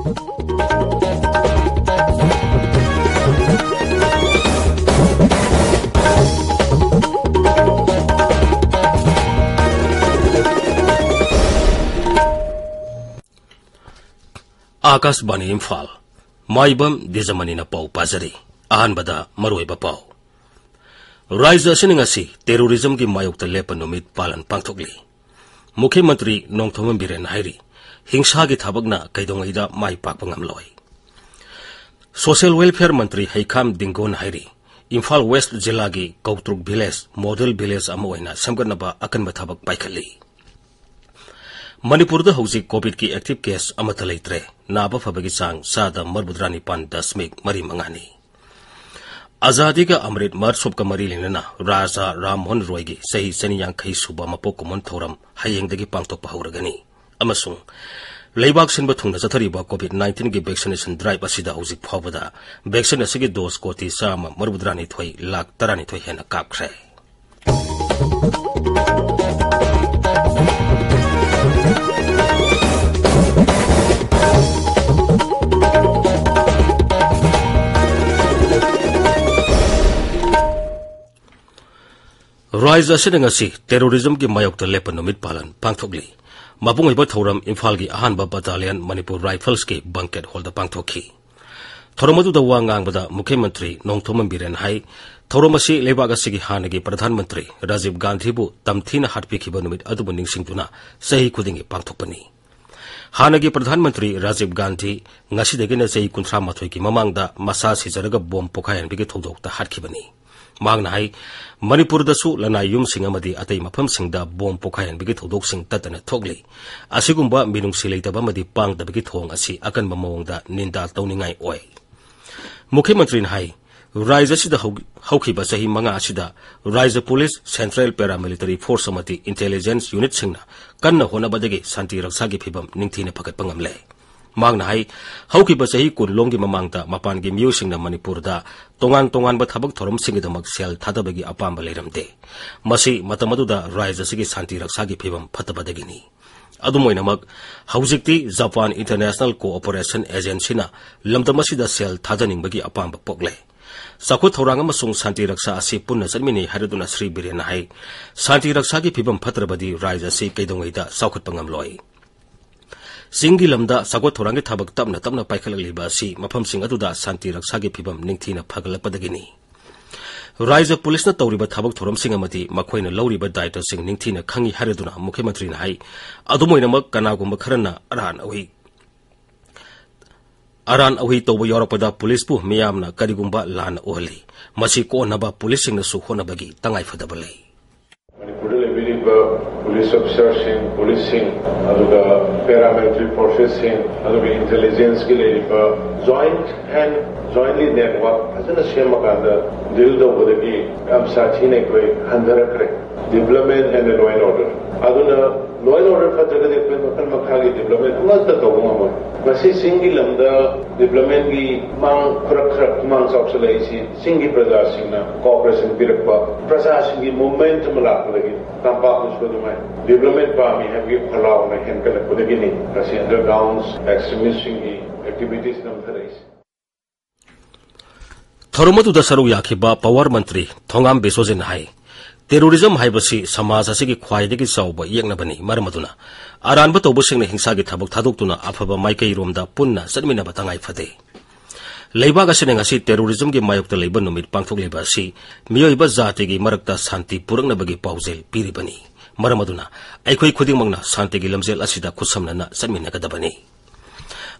आकाशवाणी इम्फाल माइबम दिजमनीना पाउ पाजरी अहानबदा मरोइबा पाउ राज्य असिनि ngasi terrorism gi mayokta lepa numit palan pangthokli मुख्यमंत्री नोंगथोम बिरेन हाइरी हिंसा की थाबकना कैदोंगैदा माइ पाकपा ngamloi सोशल वेलफेयर मंत्री हैखाम दिंगोन हाइरी इम्फाल वेस्ट जिला की कौत्रुक विलेज मॉडल विलेज अमा ओइना समगनबा अकनबा थाबक पाइखली मणिपुर हौजिक कोविड की एक्टिव केस अमत लेत्रे नाबा फबगी चांग सादा मरबुद्रानी पान दशमिक मरी मंगानी आजादी का अमृत महोत्सव का मरी लेना राजा राममोहन रॉय की सही सनियांखई सुबा मपोक कुमन थौरम हयेंगदगी पांगथोकपा हौरगनी अमसुंग लेबाक सिनबा थुंगना चथरिबा कोविड-19 की वैक्सीनेशन ड्राइव असिदा हौजिक फावबदा वैक्सीन असिगी डोज कोटी चामा मरबुद्रानी थोई लाख 12 हेना कापख्रे राज्य असिदा ngasi terrorism की मायोक्ता लेपन नुमित पालन पांगथोकली मपुंग इबा थौरम इम्फाल की अहानबा बटालियन मणिपुर राइफल्स के बंकेट हॉल दा पांगथोखी थौरमदुदा वा ngangbada मुख्यमंत्री नोंगथोम बिरेन हाई थौरमसी लेबाग असिगी हानगी प्रधानमंत्री राजीव गांधी बु तमथीना हाटपिखिबा नुमित अदुबु निंगसिंगदुना सही खुदिंगी पांगथोकपनी हानगी प्रधानमंत्री राजीव गांधी ngasidagiना सही 38 की ममांगदा मसा सिजरगा बॉम पोखायनबिगी थौदोकता हाटखिबनी मांगना हाई मणिपुर दसु लनाई युमसिंग अमदी अतै मफमसिंगदा बॉम पोखायनबिगी थौदोकसिंग ततना थोगली असिगुंबा मिनुंगसि लेतबा मदी पांगदबिगी थोंग असी अकनबा मवंगदा निंदा तौनिंगाई ओय मुख्यमंत्री हाई राज्य सिदा हौखिबा सही मंगा असिदा राज्य पुलिस सेंट्रल पैरामिलिटरी फोर्स अमदी इंटेलिजेंस यूनिट सिंगना कन्न होनबदगी शांति रक्षागी फिबम निंगथीना फगतपा ngamle मांगना हाई हौखिबा सही कुनलोंगी ममांगदा मपानगी मियुसिंगना मणिपुरदा तोंगान तोंगानबा थबक थोरम सिंगिदमक सेल थादबगी अपांबा लेरमदे मसी मतमदुदा राज्य सिगी शांति रक्षागी फिबम फतबदगिनी अदुमोइनमक हौजिक्ति Japan international cooperation एजेंसीना लमदमसिदा cell थादनिंगबगी अपांबा पोकले Sakhu थौरांग अमसुंग शांति रक्षा असि पुन्ना चनमिनि हाइरदुना श्री बिरेन हाई शांति रक्षागी फिबम फतरबदी राज्य सि कैदोंगैदा साउखतपा ngamloi सिंगी लमदा सागो थोरांगे थाबक तपना तपना पाइखलगलिबा असि मफमसिंग अदुदा शांति रक्षागी फिबम निंगथीना फगलपदगिनी राज्य पुलिसना तौरिबा थाबक थोरमसिंग अमदी मखोइना लौरिबा दायित्वसिंग निंगथीना खंगी हाइरदुना मुख्यमंत्री हाई अदुमोइनमक कनागुंबा खरना अरान अहि तौबा यौरपदा पुलिसपु मियामना करिगुंबा लान ओहली मसी कोनबा पुलिससिंगनसु होनबगी तंगाई फदबा लई police officers in policing aduga paramilitary forces in aduga intelligence ki leiba jointly network ajana semakanda deal do bodagi am sathi ne koi handarakre development and law and order aduna law and order ka jaga de pen makhagi development amasta to ngamo masi singi lamda development ki mang khrak mang sauksala isi singi praja singna cooperation birakpa praja singi momentum lakudagi tampa uskodumai development pa mi have give allow na henkala kudagini kasi undergrounds extremist singi activities nam tharais थौरमदुदा सरू याखिबा power मंत्री Thongam बेसोजेन high terrorism haibasi समाज असि ख्वाइदगी Chaoba येकनबनी मरमदुना अरानबा तौबसिंगना हिंसागी थबक थादोक्तुना अफबा माइकई रोमदा पुन्ना चनमिनबा तंगाई फदे लेबाग असिने ngasi terrorism gi mayokta leiba numit pangthokliba asi miyoiba जातिगी मरकता शांति पुरंगनबगी पाउजेल पिरिबनी मरमदुना अखोई खुदिंगमंगना शांतिगी लमजेल असिदा खुसमनना चनमिनगदबनी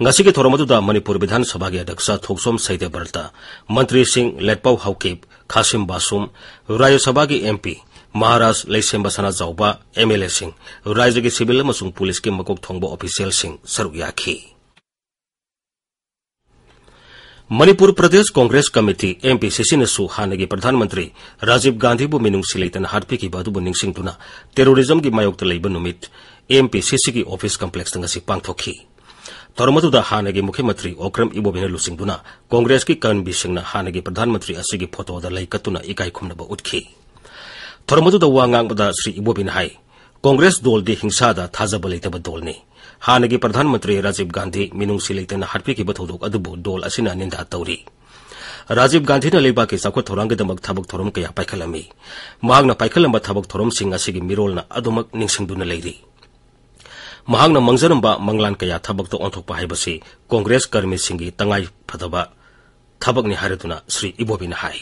ngasi के थोरमदुदा मणिपुर विधानसभा के अध्यक्ष थोक्सोम सैदे बरता मंत्री सिंह लेटपाउ हाउकेप खासिम बासुम राज्यसभा की एमपी महाराज लैसेम्बा सना जाउबा एमएलए सिंह राज्य के सिविल अमसुंग पुलिस के मकोक थोंगबा ऑफिशियल सिंह सरुक याखी मणिपुर प्रदेश कांग्रेस कमिटी एमपीसीसी ने हानगी प्रधानमंत्री राजीव गांधी बु मिनुंग सिलेतन हाटपिखिबा अदुबु निंगसिंगदुना terrorism की मायोक्ता leiba numit एमपीसीसी की ऑफिस कॉम्प्लेक्स ngasi पांगथोखी थौरमदुदा हानगी मुख्यमंत्री ओक्रम इबोबिना लुसिंगदुना कांग्रेस की कन्वीसिंगना हानगी प्रधानमंत्री असिगी फोटोदा लैकतुना इकाई खुमनबा उठखी थौरमदुदा वा ngangbada श्री इबोबिना हाई कांग्रेस दल दि हिंसादा थाजबा लेतबा दलनी हानगी प्रधानमंत्री राजीव गांधी मिनुंगसी लेतना हटपीकी बथौदोक अदुबु दोल असिना निंदा तौरी राजीव गांधी ने लेबा के साखो थोरांगदमक थाबक थोरम कया पाइखलमी महांगना पाइखलंबा थाबक थोरम सिंग असिगी मिरोलना अदुमक निंगसिंगदुना लेरी महांगना मंगजरंबा मंगलान कया थाबक तो ओंथोकपा हाइबसी कांग्रेस कर्मी सिंगी तंगाई फदबा थाबकनि हारेदुना श्री इबोबिना हाई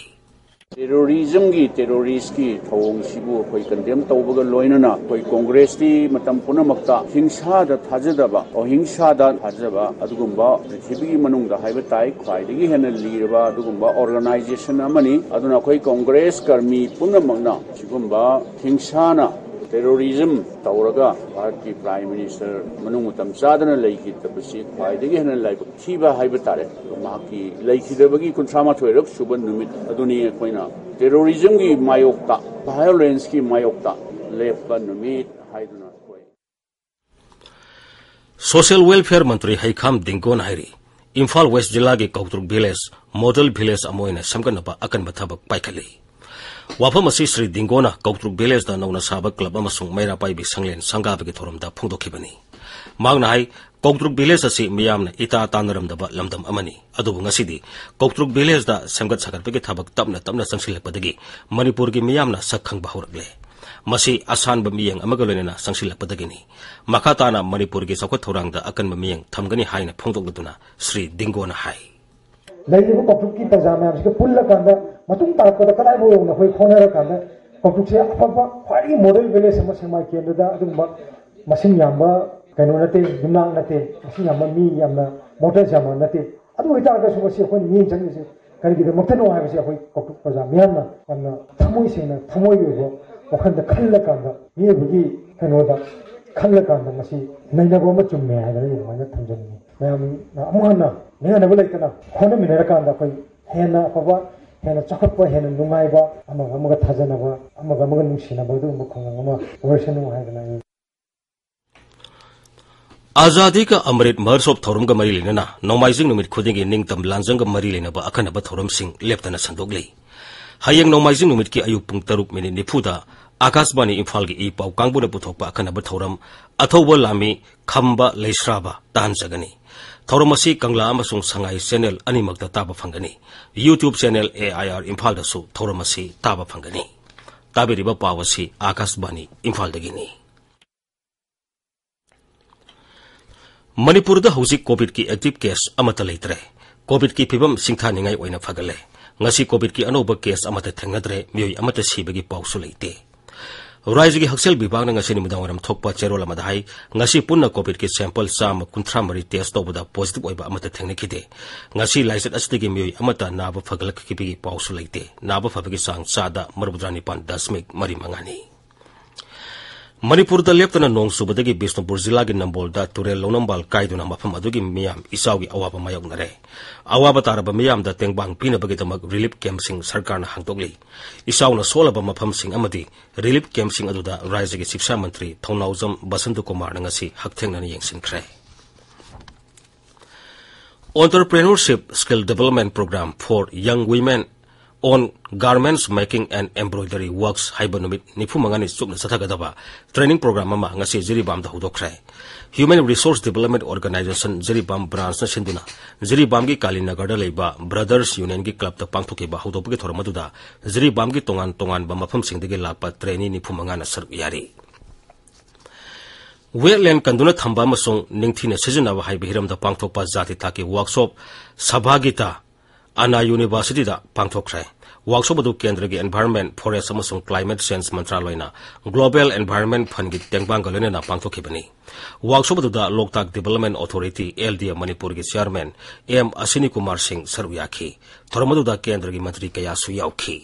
टेरोरिज्म की टेरोरिस्ट की थोंग सिबु कोई कंडेम तौबगा लोइनना कोई कांग्रेस की मतम पुनमक्ता हिंसा दा थाजदबा और हिंसा दा थाजबा अदुगुंबा पृथ्वी की मनुंग दा हाइबे ताई ख्वाइदगी हेन लीरबा अदुगुंबा ऑर्गेनाइजेशन अमनी अदुना कोई कांग्रेस कर्मी पुनमक्ना सिगुंबा हिंसाना टेरोरिज्म तौरगा भारत की प्राइम मिनिस्टर मनुंग मतम चादना लेखि तबसी ख्वाइदगी हेन लाइक थीबा हाइबे तारे माकी लेखि देबगी कुंथ्रामा थोइरक सुबन नुमित अदुनी कोइना टेरोरिज्म की मायोक्ता वायलेंस की मायोक्ता लेपा नुमित हाइदुना कोइ सोशल वेलफेयर मंत्री हैखाम दिंगोन हाइरी इम्फाल वेस्ट जिला के कौतुक विलेज मॉडल विलेज अमोइना समगनबा अकन बथबक पाइखली वाफम असी श्री दिंगोना कौतुक विलेज दा नौना साबा क्लब अमसुंग मैरा पाइबी संगलेन संगाबगी थोरमदा फोंदोखिबनी मांगना हाई कौतुक विलेज असी मियामना इता तानरमदबा लमदम अमनी अदुबु ngasiदी कौतुक विलेज दा सेमगत सागरबगी थाबक तपना तपना संसिलपदगी मणिपुर की मियामना सखंग बहुरगले मसी आसान बमियंग अमगा लोइना संसिलपदगिनी मखाताना मणिपुर की सौखत थोरांगदा अकन बमियंग थमगनी हाइना फोंदोगदुना श्री दिंगोना हाई लेकिन कौतुक की प्रजा में इसके पुल्ल कांदा मतुंग तारकदा कदाई बो न होय फोनर कांदा कौतुक से अफबा फारी मॉडल विलेज सम सेमा केंद्रदा अदुंबा मसिंग यामा कनो नते दिमाग नते मसिंग यामा मी यामना मोटर जामा नते अदु इता का सुबसी होय मी जंगसे करिगे मक्तनो हाबसे होय कौतुक प्रजा मियामना अन्न थमोय सेना थमोय बेबो वखंद खल्ल कांदा मी बुगी कनोदा खल्ल कांदा मसी नैनबो म चुम्मे हायदा माने थंजनी मैम अमहना नेना नबलेतना होने मिनरा कांदा कोई हेना अफबा हेना चखपा हेना नुंगाइबा अमगा थाजनबा अमगा नुंसिनबा दु मुखंगमा वर्षन हायदना आजादी का अमृत महोत्सव थौरम का मरी लेना नौमाइजिंग नुमित खुदिंगी निंगतम लांजंग का मरी लेना अखनब थौरम सिंह लेप्तना संदोगले हयंग नौमाइजिंग नुमित की अयुक पुंग 3:40 आकाशवाणी इम्फाल की पाउ कांगबुना पुथोकपा अखनब थौरम अथौब लामी खंबा लेस्राबा तानजगनी थौरम असी कंगला अमसुंग संगाई चैनल अनिमक्ता ताबा फंगनी यूट्यूब चैनल AIR इम्फाल दसु थौरम असी ताबा फंगनी ताबिरिबा पाउ असी आकाशवाणी इम्फाल दगिनी मणिपुर हौजिक कोविड की एक्टिव केस अमत लेतरे कोविड की फिवम सिंथानिंगाई ओइना फगले ngasi कोविड की अनोब केस अमत थेंगनद्रे मियोय अमत सिबगी पाउसु लेते राज्य की हक्सेल विभाग ने ngasi निमुदावरम थोकपा चेरोल अमदाई ngasi पुन्ना कोविड की सैंपल 153 टेस्ट तौबदा पॉजिटिव ओइबा अमत थेंगनखिदे ngasi लाइसेट अस्तिगी मियोय अमत नाब फगलखिबगी पाउसु लेते नाब फबगी सांग चादा 9.5 मणिपुर लेप्तना नोंग सुबदगी बिष्णुपुर जिला की नंबोलदा तुरेल लोनंबाल कायदुना मफम अदुगी मियाम इसाउगी अवाबा मायोगनरे अवाबा तारबा मियाम दा तेंगबांग पिनबगीदमक रिलीफ कैंपसिंग सरकारना हांगतोगली इसाउना सोलबा मफमसिंग अमदी रिलीफ कैंपसिंग अदुदा राज्य की शिक्षा मंत्री थौनाउजम बसंत कुमार नंगसी हक्थेंगना येंगसिनख्रे entrepreneurship skill development programme for young women on garments making and embroidery works haiba numit nifu mangani chukna sathagada training program ama ngasi Jiribam da hudokre Human Resource Development Organization Jiribam branch na sinduna Jiribam gi Kalinagar da leiba Brothers Union gi club ta pangthoki ba hudopge thormaduda Jiribam gi tongan ba mafam singdege lakpa trainee nifu mangana sar yari Wetland kanduna thamba masong ningthina sijinawa haiba hiramda pangthokpa jati thaki workshop sabhagita Anna University da pangthokre workshop adu kendra gi environment forest amasung climate change mantraloina global environment fund gi tengbang galene na pangthokibani workshop adu da Loktak Development Authority LDA Manipur gi chairman M Asini Kumar Singh saruyakhi thormadu da kendra gi mantri kaya su yaukhi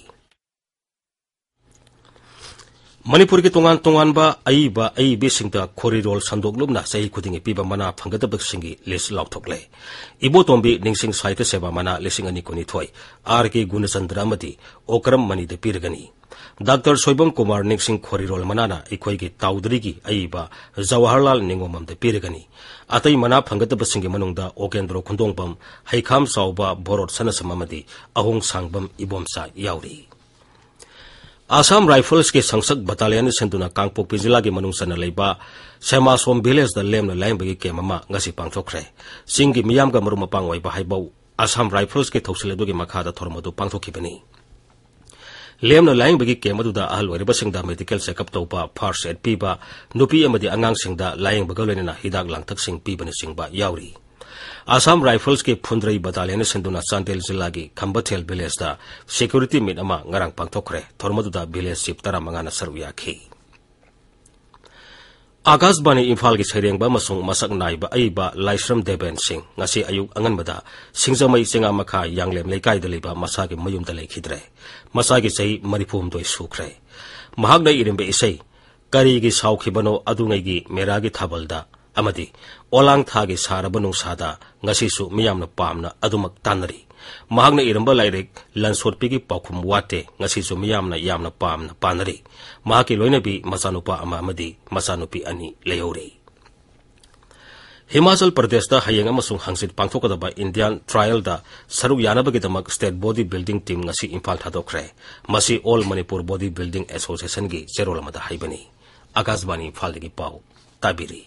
Manipur की तोंगान बा अईबी सिंगता खोरिरोल संदोकलुबना सही खुदिंगी पीबा मना फंगदबक सिंगी list लाउथोकले इबोतोंबी निंगसिंग साहित्य सेवा मना लिसिंग अनि कुनिथोय are के गुणचंद्र अमदी ओकरम मनीदे पिरगनी डॉक्टर सोइबम कुमार निंगसिंग खोरिरोल मनाना इखोयगी ताउदरीगी अईबा जवाहरलाल निंगोममदे पिरगनी अतई मना फंगदब सिंगी मनुंगदा ओकेंद्रो खुंदोंबम हैखाम साउबा बोरोड सनसम अमदी अहोंग सांगबम इबोमसा याउरी आसाम राइफल्स के संसद बटालियन सेंटुना कांगपोकपी जिला की मनुसना लेबा सेमासोम विलेज द लेम लाइंबगी केम अमा ngasi पांगथोखरे सिंह की मियाम का मरुम पांग ओइबा हाइबौ आसाम राइफल्स के थौसलेदो की मखादा थोरमदु पांगथोखिबनी लेम लाइंबगी केम अदुदा अहल ओइरबसिंगदा मेडिकल चेकअप तौबा फर्स्ट एड पीबा नुपी अमदि अंगांगसिंगदा लाइंबगा लोइना हिदाक लांथकसिंग पीबने सिंगबा याउरी आसाम राइफल्स के फुंद्रई बटालियन सेंदुना चांदेल जिला की खंबथेल विलेज दा सिक्योरिटी मीट अमा ngarang पांगथोखरे थोरमदुदा विलेज चिफ 15 सरु याखी आकाशवाणी इम्फाल की सैरेंगबा मसुंग मसक नाइबा अइबा लाइश्रम देबेन सिंह ngasi अयुक अंगनबदा सिंगजमई सिंगा मखा यांगलेम लेकाई दलिबा मसा के मयुम दलेखिद्रे मसा की सही मरिफुम दोय सुखरे महागना इरिंबे इसै करी की साउखिबनो अदुंगैगी मेरागी थाबलदा अमदी ओलांग थागी सारबा नुंसादा ngasisu miyamna pamna adumak tanari mahagna iramba lairek lansotpigi pakhum wate ngasisu miyamna yamna pamna panari mahaki loinabi masanupa ama amadi masanupi ani leori Himachal Pradesh da hayeng amasung hangsit pangthokadaba Indian trial da saruk yanabagi damak state body building team ngasi Imphal thadokre masi All Manipur Body Building Association gi cherolamada haibani Akashvani Imphaldagi pau tabiri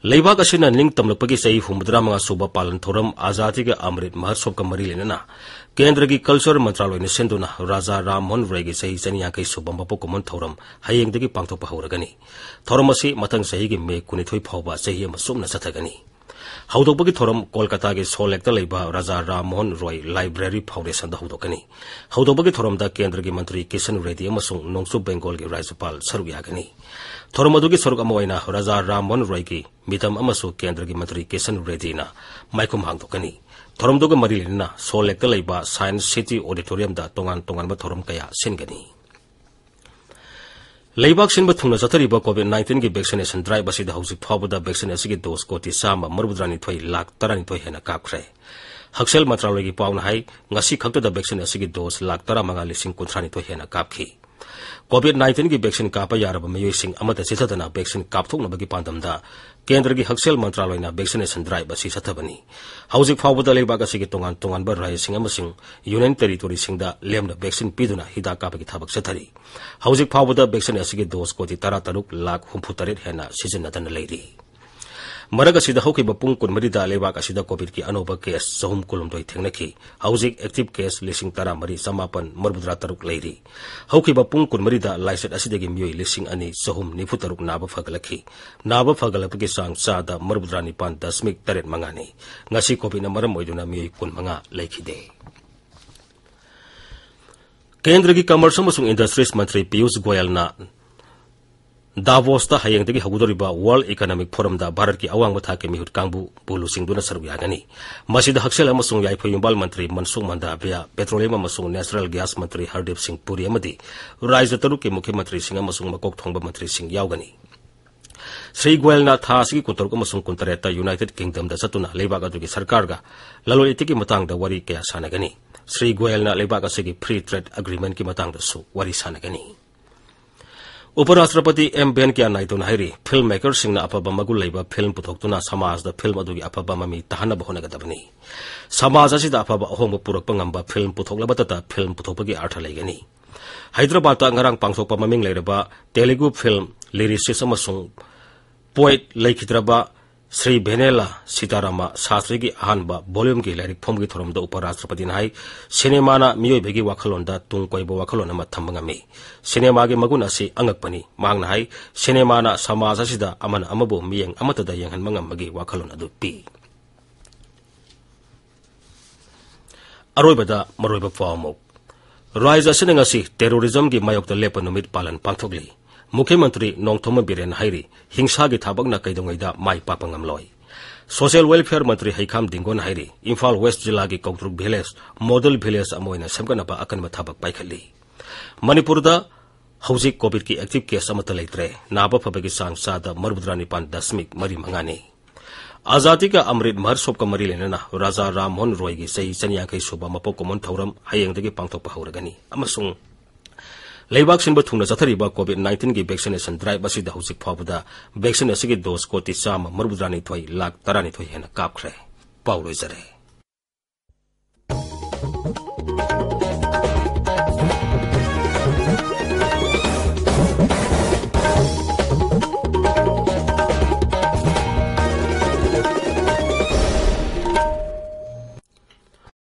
लेबाक असिना निंग तमलपगी सही हुमद्रा मंगा सुबा पालन theorem आजादी के अमृत महोत्सव का मरी लेना केंद्र की कल्चर मंत्रालय ने सेंदुना राजा राममोहन रॉय की सही सनिया के सुबम बपो कमन थोरम हयेंगदगी पांगथोप हौरगनी थोरम असि मथंग सही के मे कुनिथोय फावबा सही मसुमना सथगनी हौदोपगी थोरम कोलकाता के सोलेक्टा लेबा राजा राममोहन रॉय लाइब्रेरी फाउंडेशन दा हौदोकनी हौदोपगी थोरम दा केंद्र की मंत्री किशन रेड्डी अमसुंग नोंगसु बेंगोल के राज्यपाल सरुग यागनी थोरमदुगी सरुक अमोइना राजा राममोहन रॉय की मितम अमसु केंद्र की मंत्री किशन रेड्डी ना माइकुम हांगदोकनी थोरमदुग मरिलेना सोलेक्टा लेबा साइंस सिटी ऑडिटोरियम दा तोंगान तोंगानबा थोरम कया सिनगनी लेबाक सिनबा थुंगना चथरिबा कोविड-19 की वैक्सीनेशन ड्राइव असिदा हौजिक फावबदा वैक्सीन असिगी डोज कोटी सामा मरबुद्रानी थोइ लाख 12 हेना काखरे हक्सेल मंत्रालय की पाउना हाई ngasi खक्तदा वैक्सीन असिगी डोज लाख 15,000 हेना कापखी कोविड-19 की वैक्सीन कापा यारब मयोइसिंग अमता सिथदना वैक्सीन कापथोकनबगी पांदमदा केंद्र की हक्सेल मंत्रालयना वैक्सीनेशन ड्राइव असि सथबनी हौजिक फावबदा लेबाक असिगी तोंगान तोंगानबा राज्यसिंग अमसिंग यूनियन टेरिटोरीसिंगदा लेमना वैक्सीन पीदुना हिदा कापगी थाबक सथरी हौजिक फावबदा वैक्सीन असिगी डोज कोटी 13,63 हेना सिजनदना लेरी मरग असिदा हौकिबा पुंग कुनमरिदा लेबाक असिदा कोविड की अनोबा केस सहम कुलुमदोय थेंगनखी हौजिक एक्टिव केस 13,953 लेरी हौकिबा पुंग कुनमरिदा लाइसेट असिदगी मियोय 2,293 नाबा फगलखी नाबा फगलपगी सांग चादा 9.8 मंगानी ngasi कोविड मरम ओइदुना मियोय 15 लेखिदे केंद्र की कमर्स अमसुंग इंडस्ट्रीज मंत्री पीयूष गोयल ना दावोस्ता हयेंगदगी हगुदोरिबा वर्ल्ड इकोनॉमिक फोरम दा भारत की अवांग मथा के मिहुत कांगबु बुलु सिंगदुना सरु यागनी मसिदा हक्सेल अमसुंग याइफोय युम्बाल मंत्री मनसुख मंडाविया पेट्रोलियम अमसुंग नेचुरल गैस मंत्री हरदीप सिंह पुरी अमदी राज्य तरु के मुख्यमंत्री सिंह अमसुंग मकोक थोंबा मंत्री सिंह यावगनी श्री गोयलना था असगी कुंतरुक अमसुंग कुंतरेता यूनाइटेड किंगडम दा सतुना लेबाक अदुगी सरकार गा ललोइति की मतंग दा वरी कया सानगनी श्री गोयलना लेबाक असगी फ्री ट्रेड एग्रीमेंट की मतंग दा सु वरी सानगनी उपराष्ट्रपति एम वेंकैया नायडू हाइरी फिल्म मेकर सिंगना अफबा मगुल लेबा फिल्म पुथोक्तुना समाज दा फिल्म अदुगी अफबा ममी तहनब होनगदबनी समाज असिदा अफबा अहोंग पुरकपा ngamba फिल्म पुथोक्लबता फिल्म पुथोपगी अर्थ लेगनी हैदराबाद ता ngarang pangthokpa maming leiraba Telugu film lyricist अमसुंग पोएट लेखिद्रबा श्री भेनेला सीतारामा शास्त्री की अहानबा वॉल्यूम की लाइरिक फॉर्म की थोरम दा उपराष्ट्रपति नाई सिनेमाना मियोय भेगी वाखलोंदा तुंग कोइबो वाखलोन अमा थम्बंगमी सिनेमा के मगुन असि अंगकपनी मांगना हाई सिनेमाना समाज असिदा अमन अमबो मियंग अमतदा यंगहन मंगमगी वाखलोन अदु पी अरोइबदा मरोइबा फामो राज्य असिना ngasi टेररिज्म की मायोक्ता लेपन नुमित पालन पांथोगली मुख्यमंत्री नोंगथोम बिरेन हाइरी हिंसा की थाबकना कैदोंगैदा माई पापंगमलोय सोशल वेलफेयर मंत्री हैखाम दिंगोन हाइरी इम्फाल वेस्ट जिला की कौतरुक विलेज मॉडल विलेज अमोइना सेमगनबा अकनबा थाबक पाइखली मणिपुरदा हौजिक कोविड की एक्टिव केस अमता लेत्रे नाबा फबगी सांग सादा 9.3 आजादी का अमृत महोत्सव का मरी लेना राजा राममोहन रॉय की सही सनियांखै सुबा मपो कोमन थौरम हयेंगदगी पांगथोकपा हौरगनी अमसुंग लेबाक सिंबा थुंगना चथरिबा कोविड-19 की वैक्सीनेशन ड्राइव असिदा हौजिक फावबदा वैक्सीन असिगी डोज कोटी 1,293 हेना कापखरे पाउलोइजरे